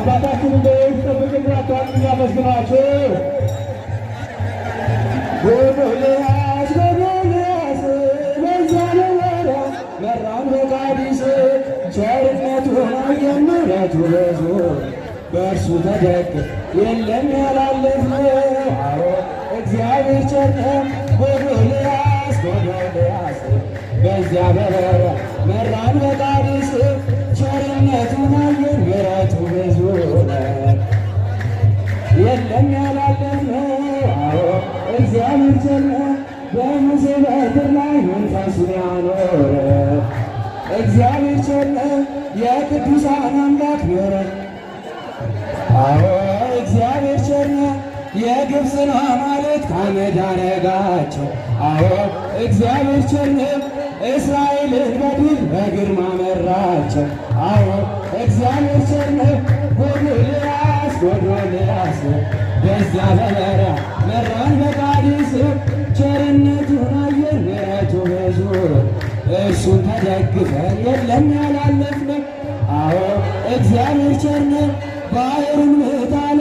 አባታችንን በሕይወት ጠብቅላቸዋል። እያመስግናችሁ ጎዶልያስ ጎዶልያስ በዚያ ነበረ መራን በቃዲስ ቸርነቱን አየን ምሕረቱ ብዙ በእርሱ ተደግፍ የለም ያላለፍነው እግዚአብሔር ቸር ነው። ጎዶልያስ ጎዶልያስ በዚያ በረረ መራን በቃዲስ ቸርነቱን አየን ምሕረቱ ብዙ የለም ያላለፍነው እግዚአብሔር ቸር ነው። በሙሴ በትር ላይ መንፈሱን ያኖረ እግዚአብሔር ቸር ነው። የቅዱሳን አምላክ ምሕረት እግዚአብሔር ቸር ነው። የግብፅን አማልክት አመድ አረጋቸው። እግዚአብሔር ቸር ነው። እስራኤልን በድል በግርማ መራቸው። እግዚአብሔር ቸር ነው። ጎዶልያስ ጎዶልያስ በዚያ በበረ መራን በቃዲስ ቸርነቱን አየን ምሕረቱ ብዙ እርሱን ተደግፈን የለም ያላለፍነው እግዚአብሔር ቸር ነው። ባሕሩን ምታለ